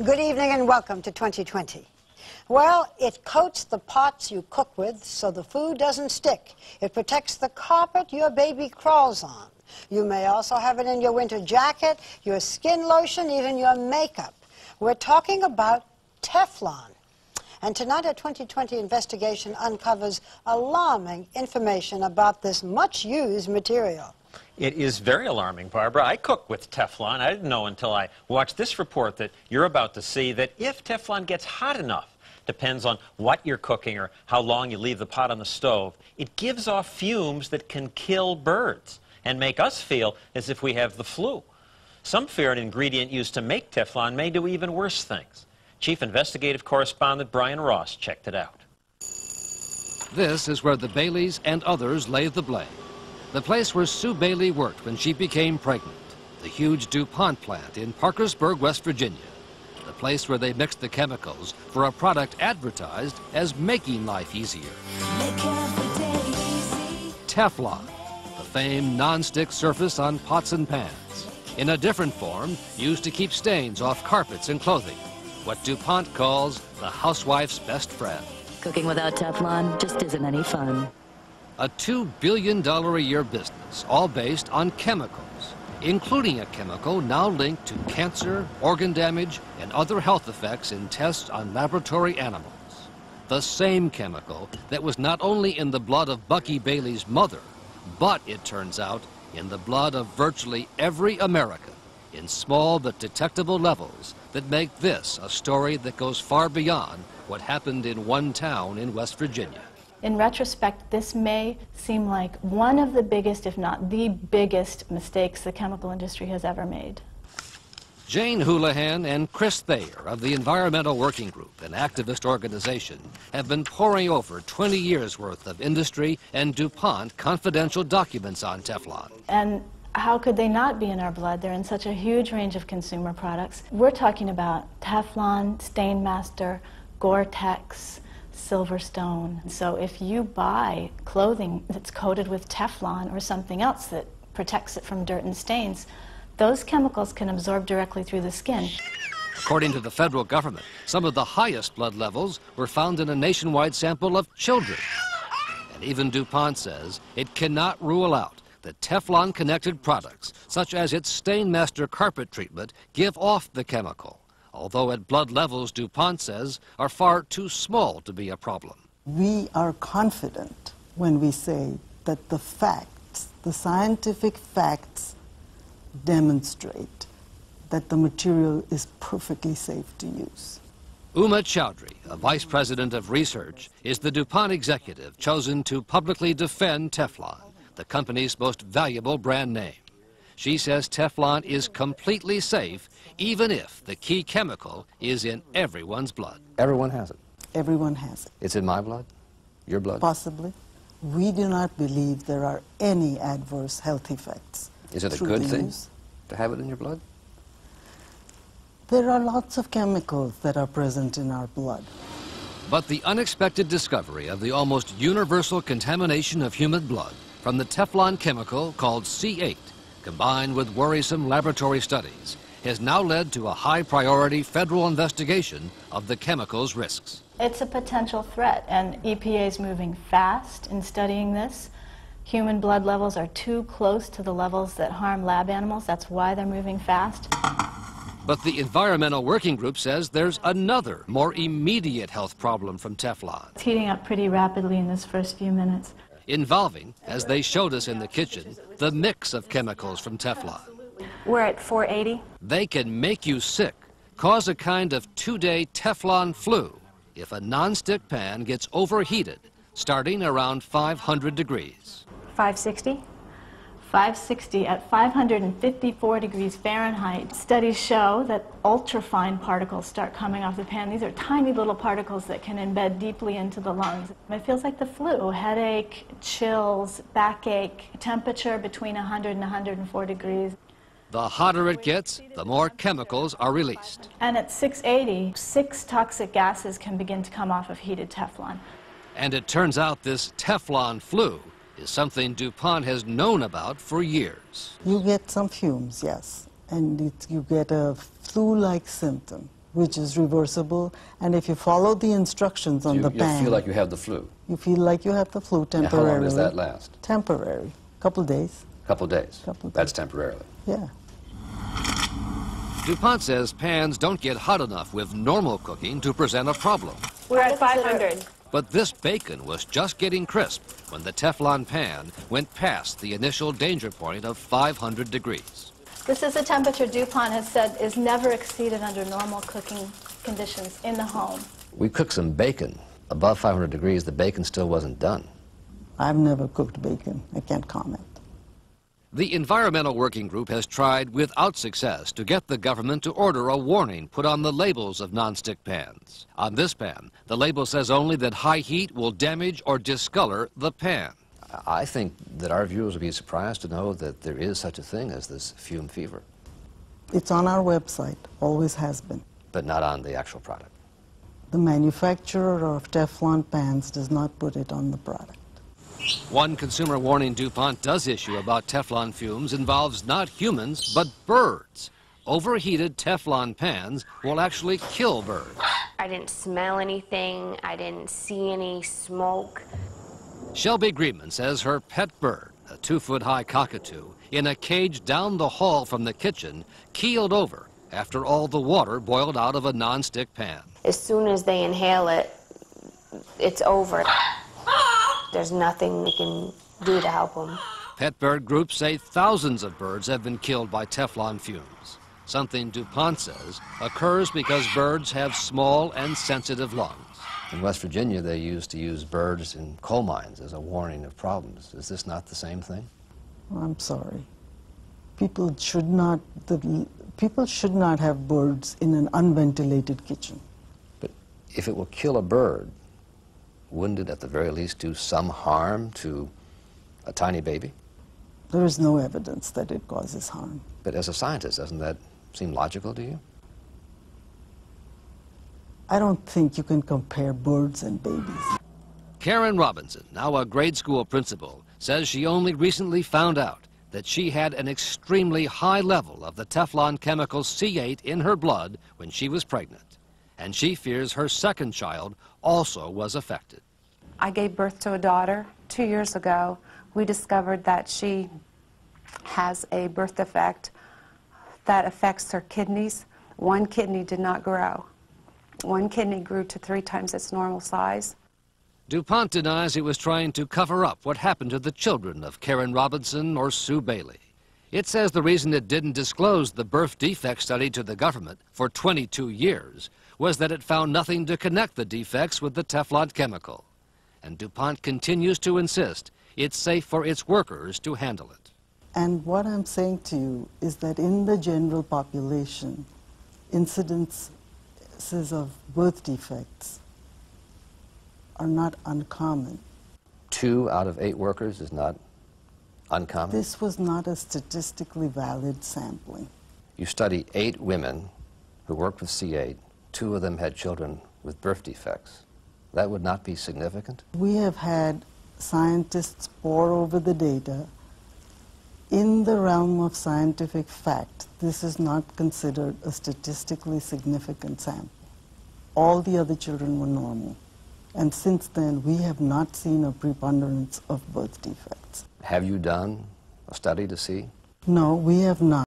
Good evening and welcome to 2020. Well, it coats the pots you cook with so the food doesn't stick. It protects the carpet your baby crawls on. You may also have it in your winter jacket, your skin lotion, even your makeup. We're talking about Teflon. And tonight, a 2020 investigation uncovers alarming information about this much-used material. It is very alarming, Barbara. I cook with Teflon. I didn't know until I watched this report that you're about to see that if Teflon gets hot enough, depends on what you're cooking or how long you leave the pot on the stove, it gives off fumes that can kill birds and make us feel as if we have the flu. Some fear an ingredient used to make Teflon may do even worse things. Chief Investigative Correspondent Brian Ross checked it out. This is where the Baileys and others lay the blame. The place where Sue Bailey worked when she became pregnant, the huge DuPont plant in Parkersburg, West Virginia, the place where they mixed the chemicals for a product advertised as making life easier. Teflon, the famed non-stick surface on pots and pans, in a different form used to keep stains off carpets and clothing, what DuPont calls the housewife's best friend. Cooking without Teflon just isn't any fun. A $2 billion a year business, all based on chemicals, including a chemical now linked to cancer, organ damage, and other health effects in tests on laboratory animals. The same chemical that was not only in the blood of Bucky Bailey's mother, but, it turns out, in the blood of virtually every American, in small but detectable levels that make this a story that goes far beyond what happened in one town in West Virginia. In retrospect, this may seem like one of the biggest, if not the biggest, mistakes the chemical industry has ever made. Jane Houlihan and Chris Thayer of the Environmental Working Group, an activist organization, have been poring over 20 years' worth of industry and DuPont confidential documents on Teflon. And how could they not be in our blood? They're in such a huge range of consumer products. We're talking about Teflon, Stainmaster, Gore-Tex, Silverstone. So if you buy clothing that's coated with Teflon or something else that protects it from dirt and stains, those chemicals can absorb directly through the skin. According to the federal government, some of the highest blood levels were found in a nationwide sample of children. And even DuPont says it cannot rule out that Teflon-connected products, such as its Stainmaster carpet treatment, give off the chemical, although at blood levels, DuPont says, are far too small to be a problem. We are confident when we say that the facts, the scientific facts, demonstrate that the material is perfectly safe to use. Uma Chowdhury, a vice president of research, is the DuPont executive chosen to publicly defend Teflon, the company's most valuable brand name. She says Teflon is completely safe, even if the key chemical is in everyone's blood. Everyone has it. Everyone has it. It's in my blood? Your blood? Possibly. We do not believe there are any adverse health effects. Is it a good thing to have it in your blood? There are lots of chemicals that are present in our blood. But the unexpected discovery of the almost universal contamination of human blood from the Teflon chemical called C8, combined with worrisome laboratory studies, has now led to a high-priority federal investigation of the chemical's risks. It's a potential threat, and EPA is moving fast in studying this. Human blood levels are too close to the levels that harm lab animals. That's why they're moving fast. But the Environmental Working Group says there's another, more immediate health problem from Teflon. It's heating up pretty rapidly in this first few minutes. Involving, as they showed us in the kitchen, the mix of chemicals from Teflon. We're at 480. They can make you sick, cause a kind of 2-day Teflon flu if a nonstick pan gets overheated, starting around 500 degrees. 560? 560 at 554 degrees Fahrenheit. Studies show that ultrafine particles start coming off the pan. These are tiny little particles that can embed deeply into the lungs. It feels like the flu. Headache, chills, backache, temperature between 100 and 104 degrees. The hotter it gets, the more chemicals are released. And at 680, 6 toxic gases can begin to come off of heated Teflon. And it turns out this Teflon flu is something DuPont has known about for years. You get some fumes, yes, and you get a flu-like symptom, which is reversible, and if you follow the instructions on the pan, you feel like you have the flu. you feel like you have the flu Now, temporarily. how long does that last? Temporary. Couple days. Couple days. Couple That's days. temporarily. Yeah. DuPont says pans don't get hot enough with normal cooking to present a problem. We're at 500. But this bacon was just getting crisp when the Teflon pan went past the initial danger point of 500 degrees. This is a temperature DuPont has said is never exceeded under normal cooking conditions in the home. We cooked some bacon. Above 500 degrees, the bacon still wasn't done. I've never cooked bacon. I can't comment. The Environmental Working Group has tried without success to get the government to order a warning put on the labels of nonstick pans. On this pan, the label says only that high heat will damage or discolor the pan. I think that our viewers will be surprised to know that there is such a thing as this fume fever, It's on our website, always has been. but not on the actual product. The manufacturer of Teflon pans does not put it on the product. One consumer warning DuPont does issue about Teflon fumes involves not humans, but birds. Overheated Teflon pans will actually kill birds. I didn't smell anything. I didn't see any smoke. Shelby Griebman says her pet bird, a 2-foot-high cockatoo, in a cage down the hall from the kitchen, keeled over after all the water boiled out of a nonstick pan. As soon as they inhale it, it's over. There's nothing we can do to help them. Pet bird groups say thousands of birds have been killed by Teflon fumes. Something DuPont says occurs because birds have small and sensitive lungs. In West Virginia, they used to use birds in coal mines as a warning of problems. Is this not the same thing? I'm sorry. People should not have birds in an unventilated kitchen. But if it will kill a bird, wouldn't it at the very least do some harm to a tiny baby? There is no evidence that it causes harm. But as a scientist, doesn't that seem logical to you? I don't think you can compare birds and babies. Karen Robinson, now a grade school principal, says she only recently found out that she had an extremely high level of the Teflon chemical C8 in her blood when she was pregnant. And she fears her second child also was affected. I gave birth to a daughter 2 years ago. We discovered that she has a birth defect that affects her kidneys. One kidney did not grow. One kidney grew to 3 times its normal size. DuPont denies it was trying to cover up what happened to the children of Karen Robinson or Sue Bailey. It says the reason it didn't disclose the birth defect study to the government for 22 years was that it found nothing to connect the defects with the Teflon chemical. And DuPont continues to insist it's safe for its workers to handle it. And what I'm saying to you is that in the general population, incidences of birth defects are not uncommon. 2 out of 8 workers is not uncommon? This was not a statistically valid sampling. You study 8 women who worked with C8. 2 of them had children with birth defects. That would not be significant? We have had scientists pore over the data. In the realm of scientific fact, this is not considered a statistically significant sample. All the other children were normal. And since then, we have not seen a preponderance of birth defects. Have you done a study to see? No, we have not.